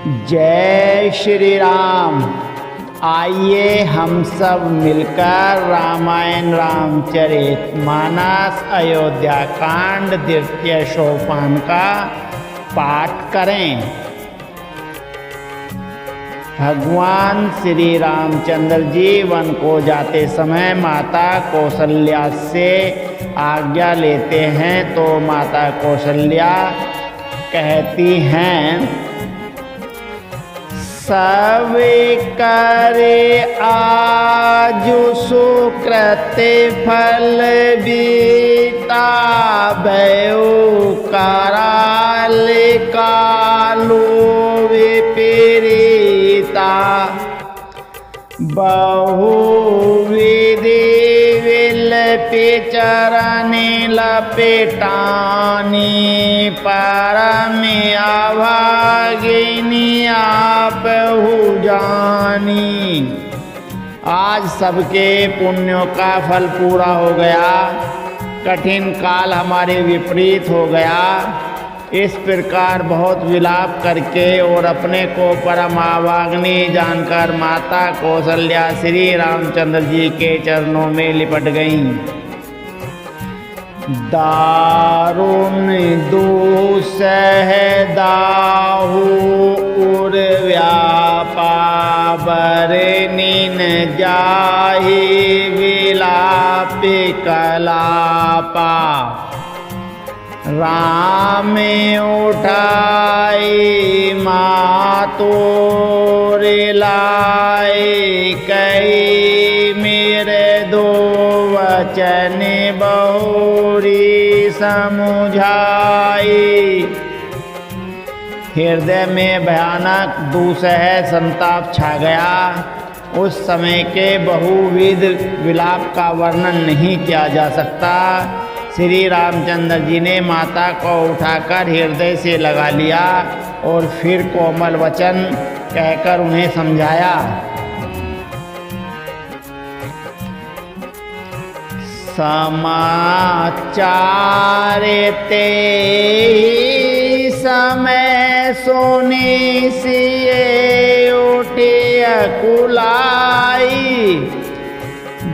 जय श्री राम। आइए हम सब मिलकर रामायण रामचरितमानस अयोध्या कांड द्वितीय सोपान का पाठ करें। भगवान श्री रामचंद्र जी वन को जाते समय माता कौशल्या से आज्ञा लेते हैं तो माता कौशल्या कहती हैं, सब करे आजु सुकृत फल बीता, भयो कराल कालो विपरीता, बहु विधि विलपि चरण लपेटानी, परम अभागिनी आपहु जानी। आज सबके पुण्यों का फल पूरा हो गया, कठिन काल हमारे विपरीत हो गया। इस प्रकार बहुत विलाप करके और अपने को परम अभागिनी जानकर माता कौशल्या श्री रामचंद्र जी के चरणों में लिपट गईं। दारुण दूसह दाहु उर व्यापा, बरनीन जाहि विलाप कलापा, राम उठाई मातो रिलाई, कई मेरे दो वचन बहुरी समुझाई। हृदय में भयानक दूसह संताप छा गया। उस समय के बहुविध विलाप का वर्णन नहीं किया जा सकता। श्री रामचंद्र जी ने माता को उठाकर हृदय से लगा लिया और फिर कोमल वचन कहकर उन्हें समझाया। समाचार ते समय सुनी सिए उठे अकुलाई,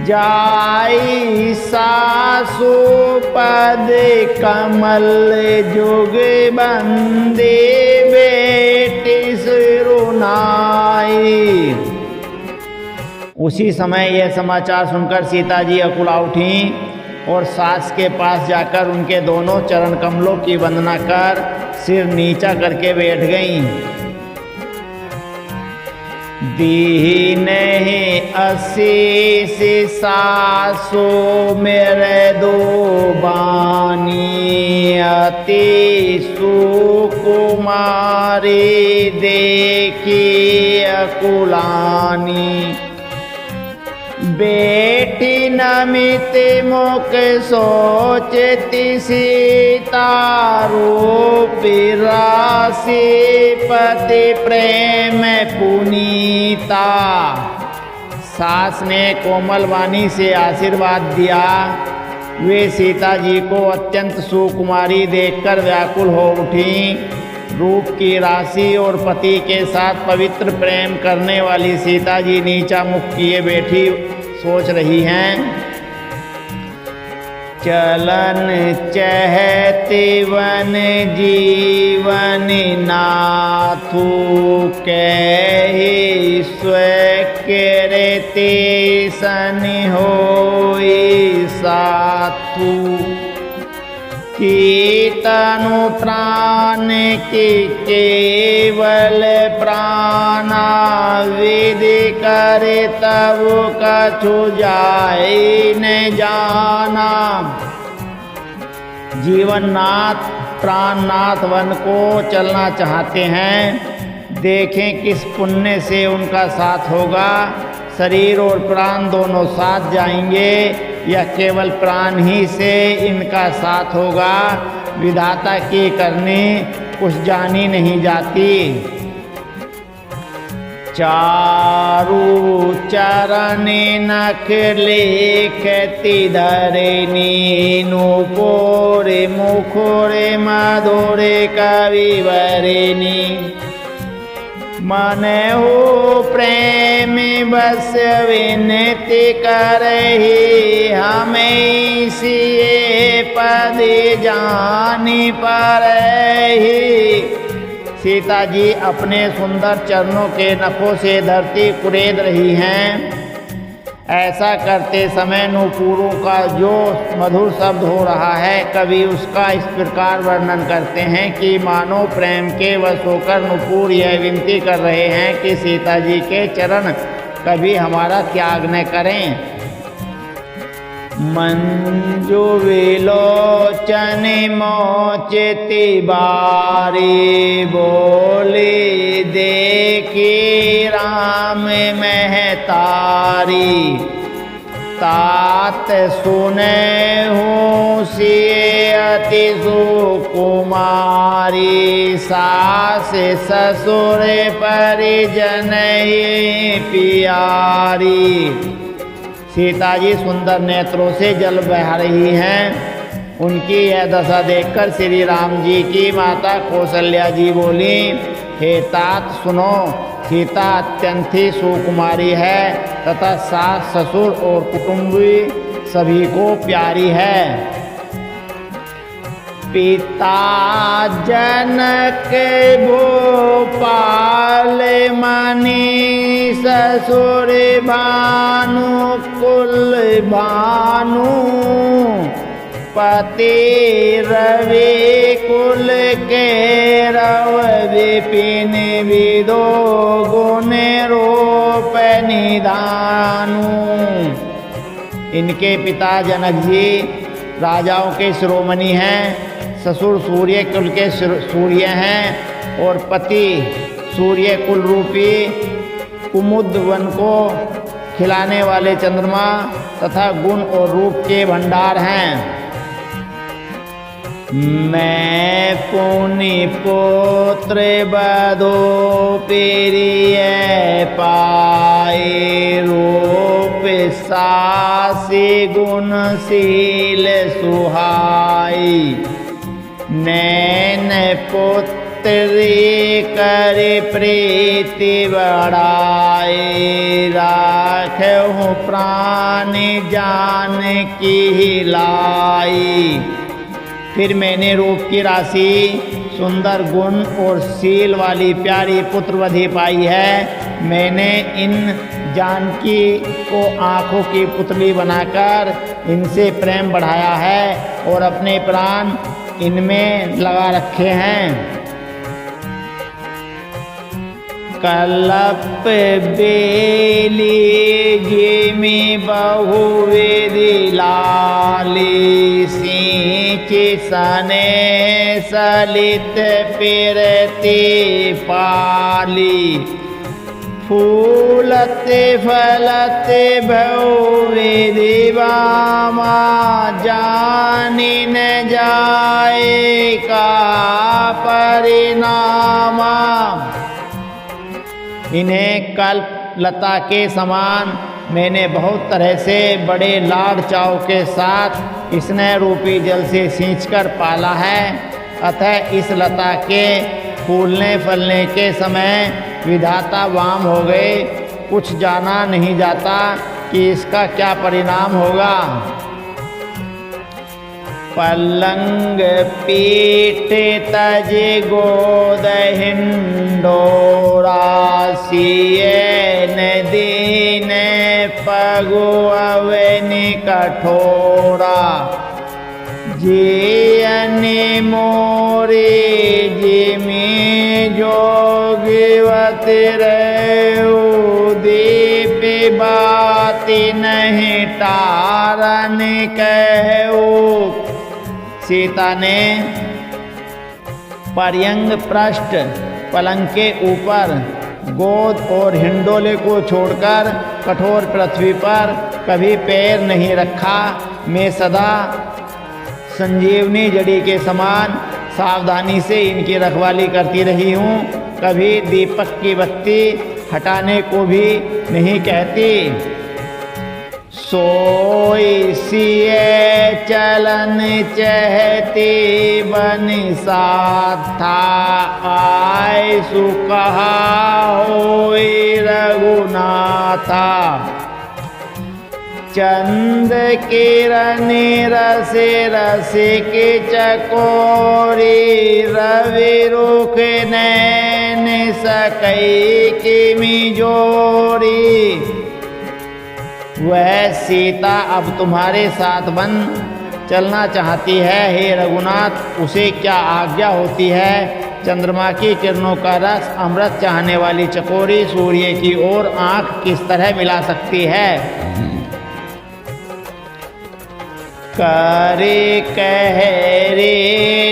जाई सासु पद कमल जुग बंदे, बेटी सिरुनाई। उसी समय यह समाचार सुनकर सीता जी अकुला उठी और सास के पास जाकर उनके दोनों चरण कमलों की वंदना कर सिर नीचा करके बैठ गईं। दीन आशीष सासु मेरे दो बानी, अति सुकुमारी देखी अकुलानी, बेटी नमित मुख सोचती सीता, रूप राशि पति प्रेम पुनीता। सास ने कोमल वाणी से आशीर्वाद दिया। वे सीता जी को अत्यंत सुकुमारी देखकर व्याकुल हो उठी। रूप की राशि और पति के साथ पवित्र प्रेम करने वाली सीता जी नीचा मुख किए बैठी सोच रही हैं। चलन चहति वन जीवन नाथु, कहि स्वीकृति सन होई साथु, की तनु प्राण की केवल प्राणा, विधि करे तब कछु जाई न जाना। जीवननाथ प्राणनाथ वन को चलना चाहते हैं, देखें किस पुण्य से उनका साथ होगा। शरीर और प्राण दोनों साथ जाएंगे या केवल प्राण ही से इनका साथ होगा। विधाता की करनी कुछ जानी नहीं जाती। चारु चरण नख लेखति धरणी नूपुरे मुखुरे मधुरे कविवरिणी मन हो प्रेम बस विनती करही, हमें सिए पद जानी परही। सीता जी अपने सुंदर चरणों के नखों से धरती कुरेद रही हैं। ऐसा करते समय नूपुरों का जो मधुर शब्द हो रहा है, कवि उसका इस प्रकार वर्णन करते हैं कि मानो प्रेम के वश होकर नूपुर यह विनती कर रहे हैं कि सीता जी के चरण कभी हमारा त्याग न करें। मंजू विलोचन मोचिति बारी, बोली देखी राम महतारी। तात सुने हूँ सिए अति सुकुमारी, सास ससुर परिजन प्यारी। सीता जी सुंदर नेत्रों से जल बहा रही हैं। उनकी यह दशा देखकर श्री राम जी की माता कौशल्या जी बोली, हे तात सुनो, सीता अत्यंत ही सुकुमारी है तथा सास ससुर और कुटुंबी सभी को प्यारी है। पिता जनक भोपाल मणि, ससुर भानु कुल भानु। पति रवि कुल के रव, विपिन विदो गुण रूप निधानु। इनके पिता जनक जी राजाओं के शिरोमणि हैं, ससुर सूर्य कुल के सूर्य हैं और पति सूर्य कुल रूपी कुमुद वन को खिलाने वाले चंद्रमा तथा गुण और रूप के भंडार हैं। मैं पुनि पुत्र बधो प्रिय पाए, रूप सासी गुणशील सुहाई। नैन पुत्री कर प्रीति बढ़ाए, राखहु प्राण जान की लाई। फिर मैंने रूप की राशि, सुंदर गुण और शील वाली प्यारी पुत्रवधि पाई है। मैंने इन जानकी को आँखों की पुतली बनाकर इनसे प्रेम बढ़ाया है और अपने प्राण इनमें लगा रखे हैं। कलप बेली जिमी बहुविधि लाली, सींच सने सलित फिरती पाली। फूलत फलत बहुविधि वामा, जानी न जाए का परिणामा। इन्हें कल्प लता के समान मैंने बहुत तरह से बड़े लाड़ चाव के साथ स्नेह रूपी जल से सींचकर पाला है। अतः इस लता के फूलने फलने के समय विधाता वाम हो गए। कुछ जाना नहीं जाता कि इसका क्या परिणाम होगा। पलंग पीठ तज गोद हिंडोरा, सिए दीन पगु अवनि कठोरा। जियनि मोरे जिमि जोगिवति रहो, दीप बाति नहीं तारन कहो। सीता ने पर्यंग पृष्ठ पलंग के ऊपर गोद और हिंडोले को छोड़कर कठोर पृथ्वी पर कभी पैर नहीं रखा। मैं सदा संजीवनी जड़ी के समान सावधानी से इनकी रखवाली करती रही हूँ। कभी दीपक की बत्ती हटाने को भी नहीं कहती। सोई सिए चलन चहते बन साथा आय सुकहा होई रघुनाथा चंद किरण रस रस के चकोरी रवि रुख नैन सकई किमि जोरी। वह सीता अब तुम्हारे साथ बन चलना चाहती है, हे रघुनाथ उसे क्या आज्ञा होती है। चंद्रमा की किरणों का रस अमृत चाहने वाली चकोरी सूर्य की ओर आंख किस तरह मिला सकती है। करे कह रे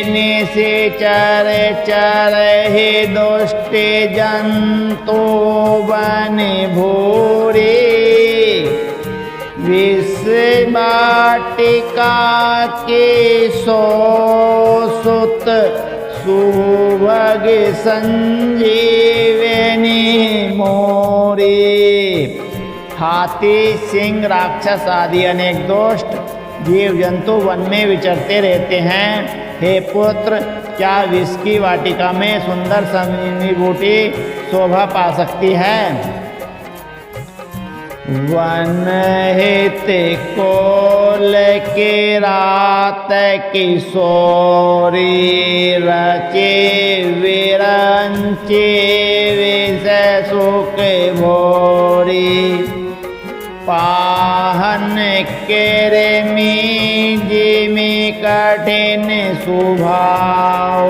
निश्चर चर हे दुष्ट जंतु बन भूरे विष वाटिका के सो सुत सुभग संजीवनी मोरे। हाथी सिंह राक्षस आदि अनेक दुष्ट जीव जंतु वन में विचरते रहते हैं। हे पुत्र क्या विष की वाटिका में सुंदर संजीवनी बूटी शोभा पा सकती है। वन हित कोल के रात किशोरी रचे विरंचे विष सुख भोरी पाहन केरेमी जिमि कठिन सुभाओ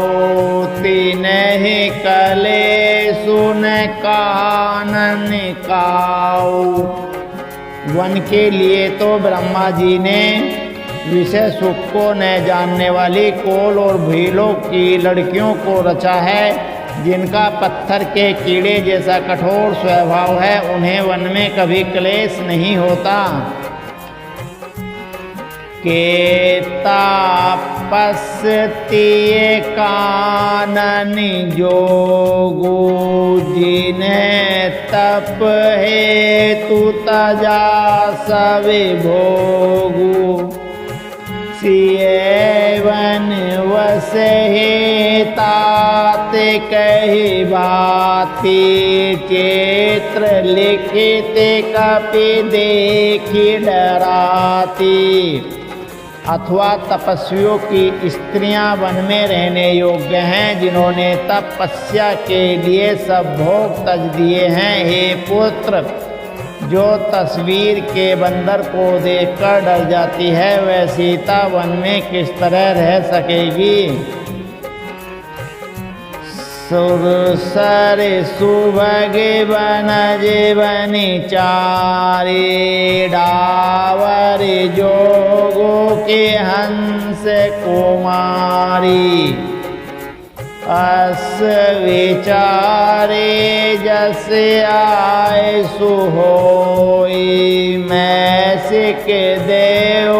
तिन्हि कले सुन कानन काऊ। वन के लिए तो ब्रह्मा जी ने विषय सुख को न जानने वाली कोल और भीलों की लड़कियों को रचा है, जिनका पत्थर के कीड़े जैसा कठोर स्वभाव है। उन्हें वन में कभी क्लेश नहीं होता। के तापस्तीय कानन जोगु जिन्हें तप हेतु तजा सवे भोगु सिएवन वस हे तात कही बाती चित्र लिखित कपि देखी डराती। अथवा तपस्वियों की स्त्रियां वन में रहने योग्य हैं, जिन्होंने तपस्या के लिए सब भोग तज दिए हैं। हे पुत्र जो तस्वीर के बंदर को देखकर डर जाती है, वह सीता वन में किस तरह रह सकेगी। सुरसर सुभग बनज बनि चारे डावर जोगो के हंस कुमारी अस विचारे जस आए सुहोई मैं सिक देव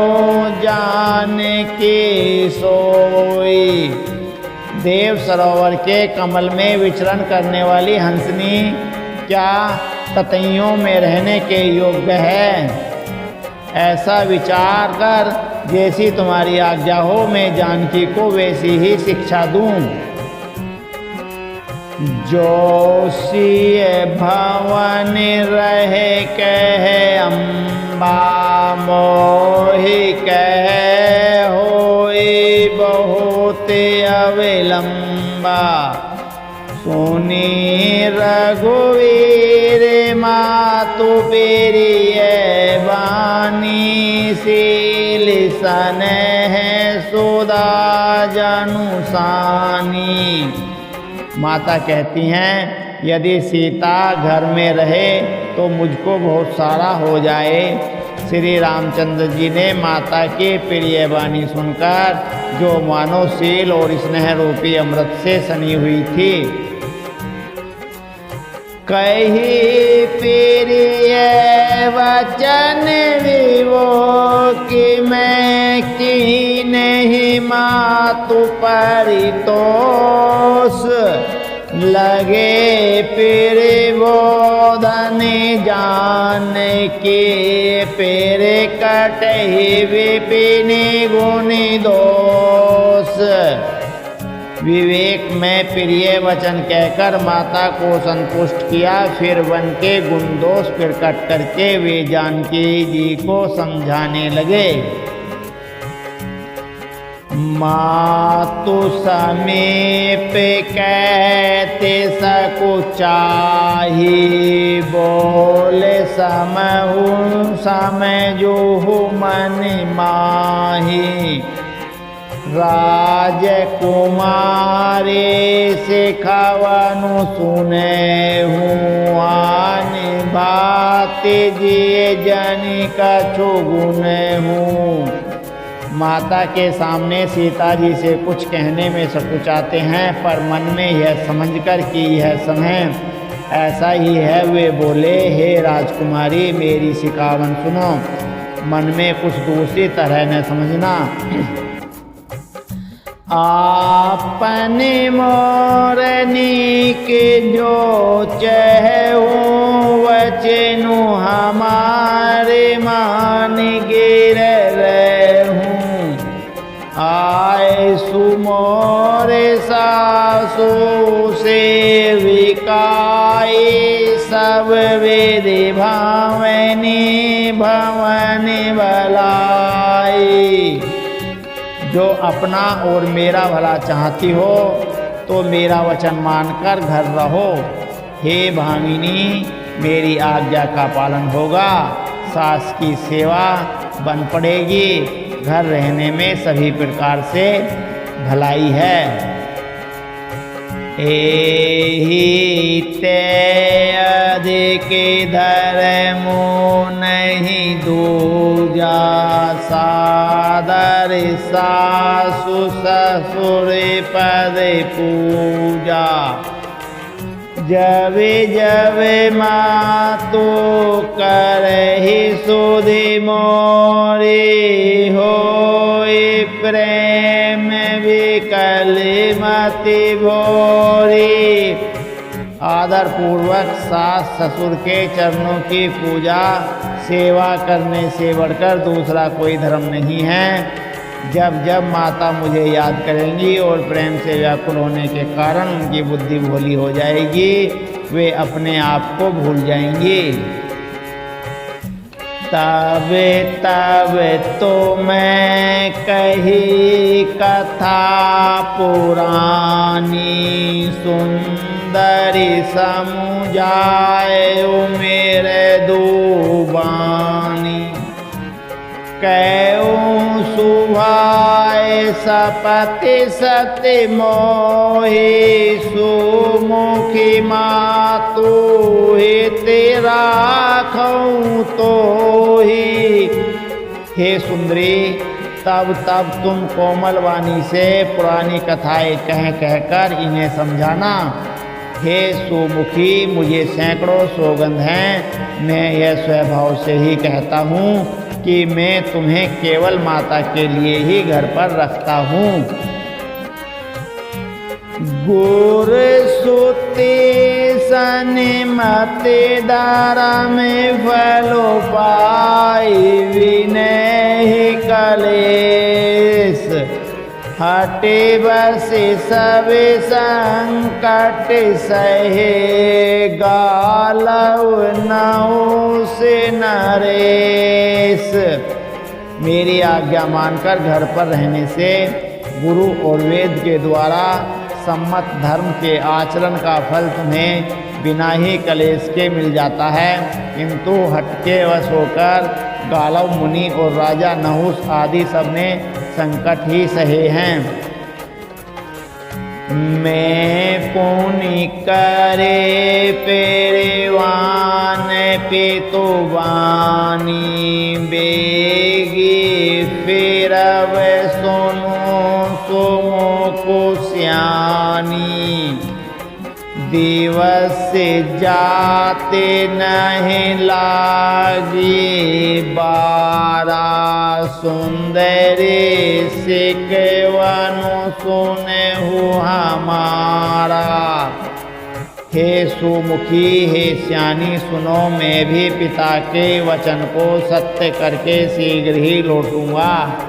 जान की सोई। देव सरोवर के कमल में विचरण करने वाली हंसनी क्या ततैयों में रहने के योग्य है। ऐसा विचार कर जैसी तुम्हारी आज्ञा हो मैं जानकी को वैसी ही शिक्षा दूं। जोशी भवन रहे कहे अम्बा मोहि कहे होई बहुत अविलंबा सुनी रघुवीर मातु प्रिय वाणी शील सन है सुदा जनुसानी। माता कहती हैं यदि सीता घर में रहे तो मुझको बहुत सारा हो जाए। श्री रामचंद्र जी ने माता की प्रिय वाणी सुनकर जो मानवशील और स्नेह रूपी अमृत से सनी हुई थी, कही प्रिय वचन विवो कि मैं की नहीं मातु परितोष लगे प्रिय बोधन जान के पेरे कटहि विपिन गुनि दोष। विवेक में प्रिय वचन कहकर माता को संतुष्ट किया। फिर वन के गुण दोष प्रकट करके वे जानकी जी को समझाने लगे। मातु समीप कहते सकुचाही, बोले समहु समझोहु मन माही। राजकुमारी सिखवनु सुने हूँ, आनि भाति जिए जनि कछु गुण हूँ। माता के सामने सीता जी से कुछ कहने में सकुचाते हैं, पर मन में यह समझकर कि यह समय ऐसा ही है, वे बोले, हे राजकुमारी मेरी सिखावन सुनो, मन में कुछ दूसरी तरह न समझना। आपने मोरनी के जो चहूँ वचनु हमारे मान गिर रहूँ। आए सुमोरे सासु सेविकाई, सब विधि भावनी भवनी भलाई। जो अपना और मेरा भला चाहती हो तो मेरा वचन मानकर घर रहो। हे भामिनी मेरी आज्ञा का पालन होगा, सास की सेवा बन पड़ेगी, घर रहने में सभी प्रकार से भलाई है। एहि ते अधिक धर्मो नहीं दूजा, सादर सासु ससुर पद पूजा। जब जब मातु करहि सुधि मोरी, होई प्रेम विकल मति भोरी। आदर पूर्वक सास ससुर के चरणों की पूजा सेवा करने से बढ़कर दूसरा कोई धर्म नहीं है। जब जब माता मुझे याद करेंगी और प्रेम से व्याकुल होने के कारण उनकी बुद्धि भोली हो जाएगी, वे अपने आप को भूल जाएंगी। तब तब तो मैं कही कथा पुरानी, सुंदरी समुझाए मेरे दूबानी। कहूँ सुभाए सपति सति मोहि, सुमुखी मातु हित राखूं तोहि। हे सुंदरी तब तब तुम कोमल वाणी से पुरानी कथाएं कह कहकर इन्हें समझाना। हे सुमुखी मुझे सैकड़ों सौगंध हैं, मैं यह स्वभाव से ही कहता हूँ कि मैं तुम्हें केवल माता के लिए ही घर पर रखता हूँ। गुर सुति सनिमति धर्म फलो पाई, विनय कलेश। हटे बस सब संकट सहे, गालव नौ से नरेश। मेरी आज्ञा मानकर घर पर रहने से गुरु और वेद के द्वारा सम्मत धर्म के आचरण का फल तुम्हें बिना ही कलेश के मिल जाता है, किंतु हटके वश होकर गालव मुनि और राजा नहुस आदि सबने संकट ही सहे हैं। मैं पुनि करे पेरेवान पितुवानी, बेगी फिरव सुनो सुमुखु श्यानी। दिवस जाते नहीं लागी, बारा सुंदरी सिकवनु सुने हमारा। हे सुमुखी, हे श्यानी, सुनो, मैं भी पिता के वचन को सत्य करके शीघ्र ही लौटूंगा।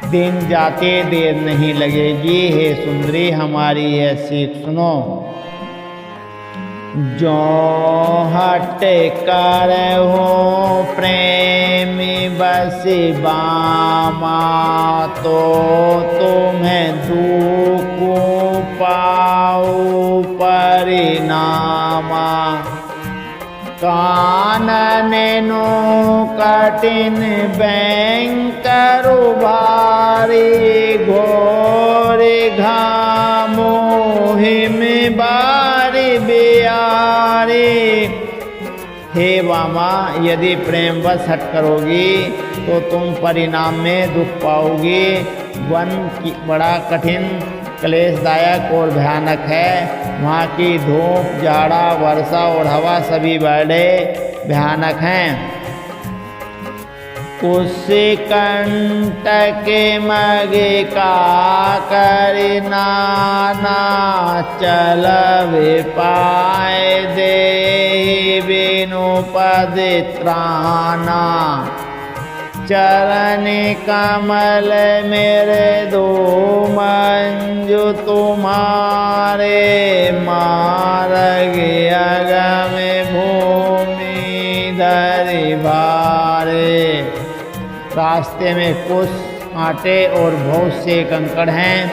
दिन जाते देर नहीं लगेगी। हे सुंदरी, हमारी यह सीख सुनो। जो हट कर हो प्रेमी बस बामा, तो तुम्हें दुख पाओ परिणामा। काननेनु कठिन भयंकर भारी, घोर घामो हिम बारी बियारे। हे वामा, यदि प्रेम बस हट करोगी तो तुम परिणाम में दुख पाओगी। वन की बड़ा कठिन, क्लेशदायक और भयानक है। वहाँ की धूप, जाड़ा, वर्षा और हवा सभी बड़े भयानक हैं। उस कंटक मगे का करना, ना चल पाए दे बिनु पद त्राना। चरण कमल मेरे दो मंजु तुम्हारे, मार्ग अगम भूमि धरि भारे। रास्ते में कुछ आटे और बहुत से कंकड़ हैं,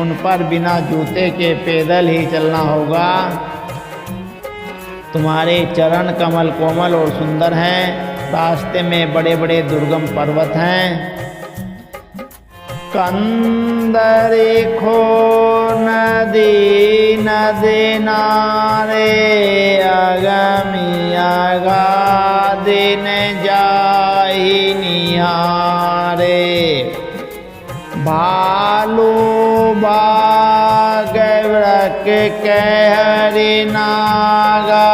उन पर बिना जूते के पैदल ही चलना होगा। तुम्हारे चरण कमल कोमल और सुंदर हैं। रास्ते में बड़े बड़े दुर्गम पर्वत हैं। कंदरी खो नदी नदी नारे, अगमी अगादिन जाहि निहारे। भालू बाग व्रक कहरि नागा,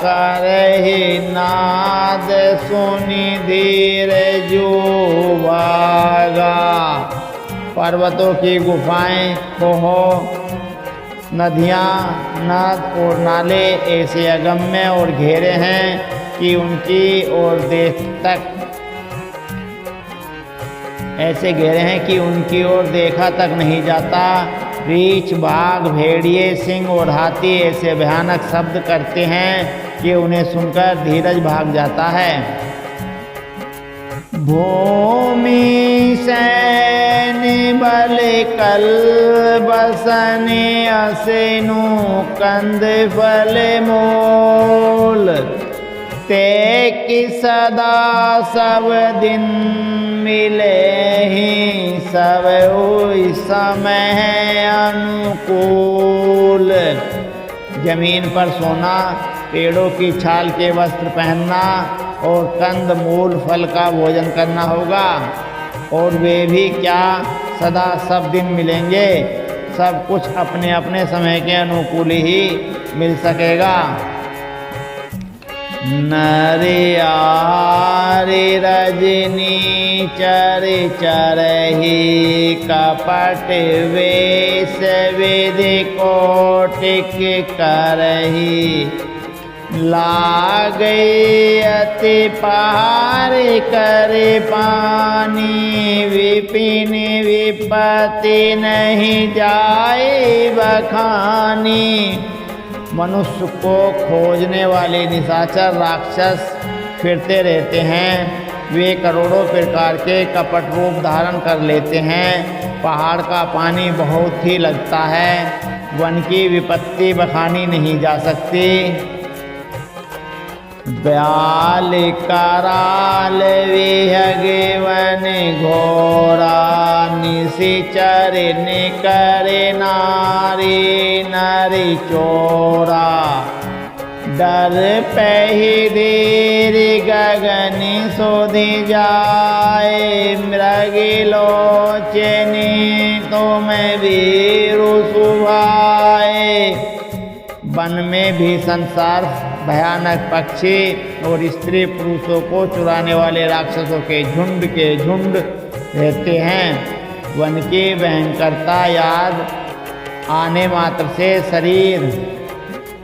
करहि नाद सुनि धीर जो भागा। पर्वतों की गुफाएं, खोहो, नदियाँ, नद और नाले ऐसे अगम्य और घेरे हैं कि उनकी ओर देखा तक नहीं जाता। रीछ, बाघ, भेड़िए, सिंह और हाथी ऐसे भयानक शब्द करते हैं कि उन्हें सुनकर धीरज भाग जाता है। भूमि सैन बल कल बसने, असेनु कंद फल मोल। ते कि सदा सब दिन मिले ही, सब हुई समय अनुकूल। जमीन पर सोना, पेड़ों की छाल के वस्त्र पहनना और कंद मूल फल का भोजन करना होगा। और वे भी क्या, सदा सब दिन मिलेंगे। सब कुछ अपने अपने समय के अनुकूल ही मिल सकेगा। नरियारी रजनी चरि चरहि, कपट वेश विधि कोटिक करहि। लागे अति पार करे पानी, विपिन विपत्ति नहीं जाए बखानी। मनुष्य को खोजने वाले निशाचर राक्षस फिरते रहते हैं। वे करोड़ों प्रकार के कपट रूप धारण कर लेते हैं। पहाड़ का पानी बहुत ही लगता है। वन की विपत्ति बखानी नहीं जा सकती। ब्याल कराल विहगे वन घोरा, निशिचर निकरे नारी नरी चोरा। डर पही देर गगन सोधि जाए, मृगी लोचनी तुम वीरु सुभाए। वन में भी संसार भयानक पक्षी और स्त्री पुरुषों को चुराने वाले राक्षसों के झुंड रहते हैं। वन की भयंकरता याद आने मात्र से शरीर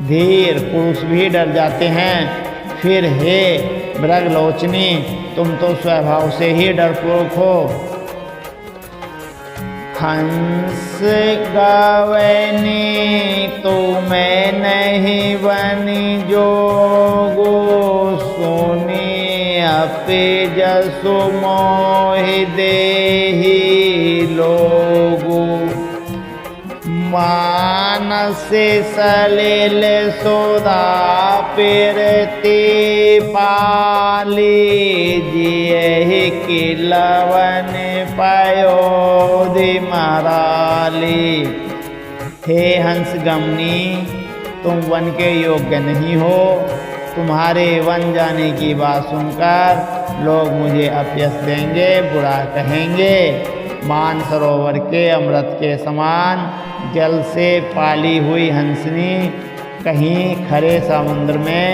धीर पुरुष भी डर जाते हैं। फिर हे मृगलोचनी, तुम तो स्वभाव से ही डरपोक हो। हंस गावनी तो मैं नहीं बनी जोगो, सुनी अपे जसु मोहि देहि लोगो। मानसे सलिल सोदा पिरती पाली, जियहि किलवन पयोधि मराली। हे हंस गमनी, तुम वन के योग्य नहीं हो। तुम्हारे वन जाने की बात सुनकर लोग मुझे अपयश देंगे, बुरा कहेंगे। मान सरोवर के अमृत के समान जल से पाली हुई हंसनी कहीं खरे समुद्र में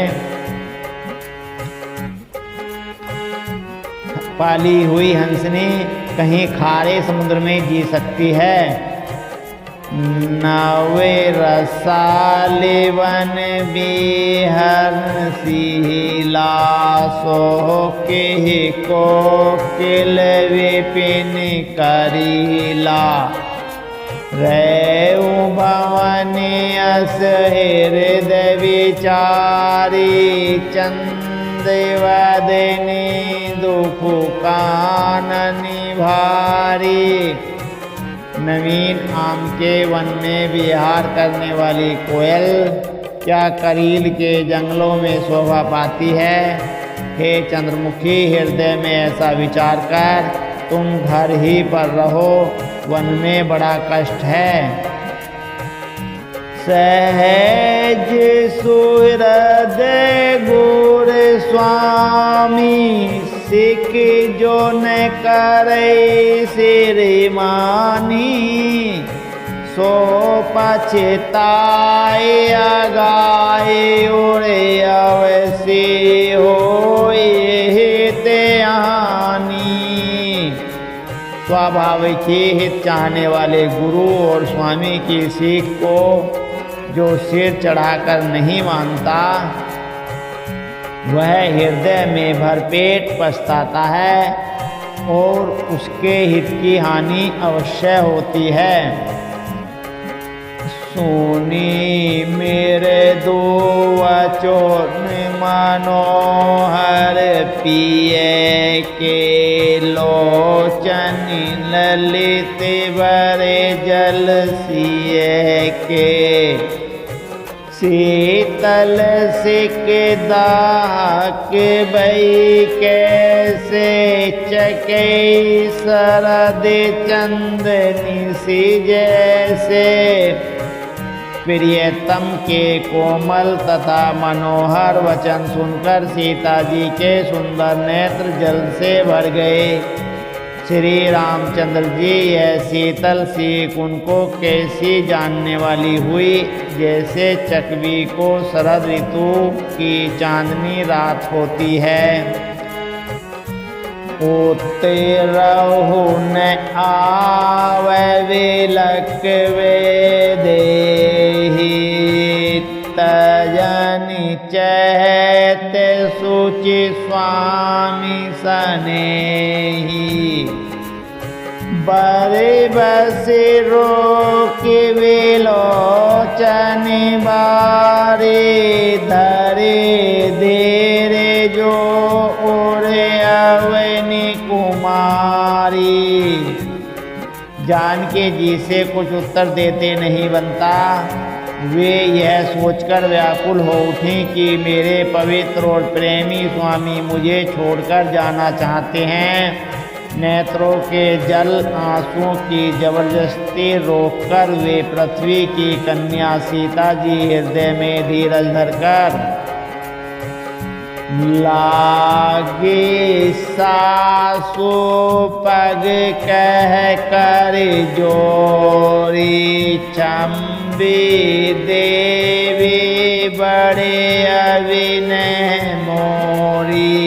पाली हुई हंसनी कहीं खारे समुद्र में जी सकती है। नवे रसाले वन बिहरसिला, सो के को किल विपिन करीला। रेउ भवनि अस हृदय विचारी, चंद्रवदनी दुख काननी भारी। नवीन आम के वन में विहार करने वाली कोयल क्या करील के जंगलों में शोभा पाती है। हे चंद्रमुखी, हृदय में ऐसा विचार कर तुम घर ही पर रहो, वन में बड़ा कष्ट है। सहज सुहृदय गुर स्वामी, सिख जो न करे श्रीमानी। सो पछताए अगाए, उड़े अवश्य होए हित हानि। स्वाभाविक ही हित चाहने वाले गुरु और स्वामी की सीख को जो सिर चढ़ाकर नहीं मानता, वह हृदय में भरपेट पछताता है और उसके हित की हानि अवश्य होती है। सुनी मेरे दो वचन मनोहर, पिए के लोचन ललित बरे जल सिए के। शीतल सिक दाहक बई कैसे, चके शरद चंदनी सी जैसे। प्रियतम के कोमल तथा मनोहर वचन सुनकर सीता जी के सुंदर नेत्र जल से भर गए। श्री रामचंद्र जी यह शीतल सीख उनको कैसी जानने वाली हुई, जैसे चकवी को शरद ऋतु की चांदनी रात होती है। ओते रहु न आवे विलक वे देहि, तजनि चहत सुचि स्वामी सनेही। बरे बसे रोक विलोचन बारे, धरे धीरे जो उड़े अवनी कुमारी। जानकी जी से कुछ उत्तर देते नहीं बनता। वे यह सोचकर व्याकुल हो उठी कि मेरे पवित्र और प्रेमी स्वामी मुझे छोड़कर जाना चाहते हैं। नेत्रों के जल आंसुओं की जबरदस्ती रोककर वे पृथ्वी की कन्या सीता जी हृदय में धीरज धरकर लागे सासु पग कह कर जोरी, चंबी देवी बड़े अविनय मोरी।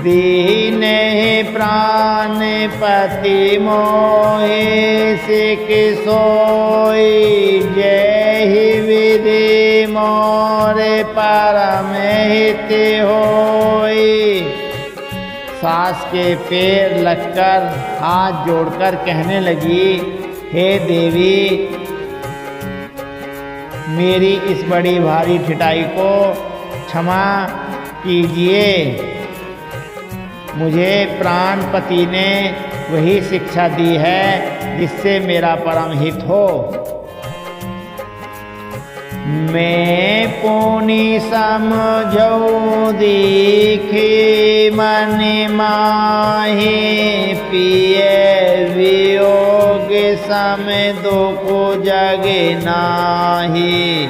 दीन प्राण पति मोहे सिख सोई, जय विधि मोरे परम हित होई। सास के पैर लगकर हाथ जोड़कर कहने लगी, हे देवी, मेरी इस बड़ी भारी ठिठाई को क्षमा कीजिए। मुझे प्राणपति ने वही शिक्षा दी है जिससे मेरा परम हित हो। मैं पुनि समझौ दीखे मन माहे, पिए वियोग सम दुख जग नाहि।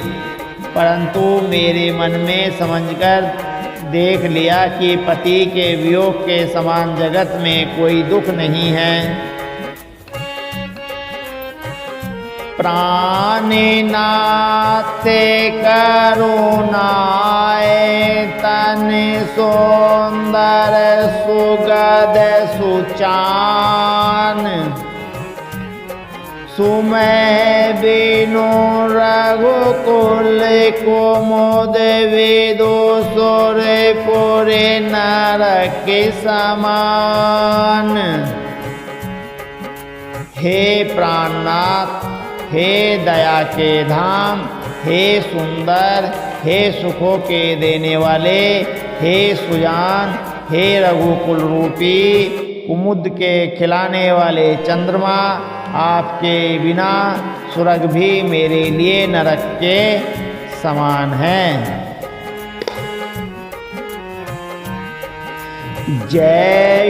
परंतु मेरे मन में समझकर देख लिया कि पति के वियोग के समान जगत में कोई दुख नहीं है। प्राणनाथ करुणाए तन सुंदर सुगध सुचान। सुमय बिनु रघुकुल कुमुद विदुसुर पुरे नरक समान। हे प्राणनाथ, हे दया के धाम, हे सुंदर, हे सुखों के देने वाले, हे सुजान, हे रघुकुल रूपी कुमुद के खिलाने वाले चंद्रमा, आपके बिना स्वर्ग भी मेरे लिए नरक के समान है। जय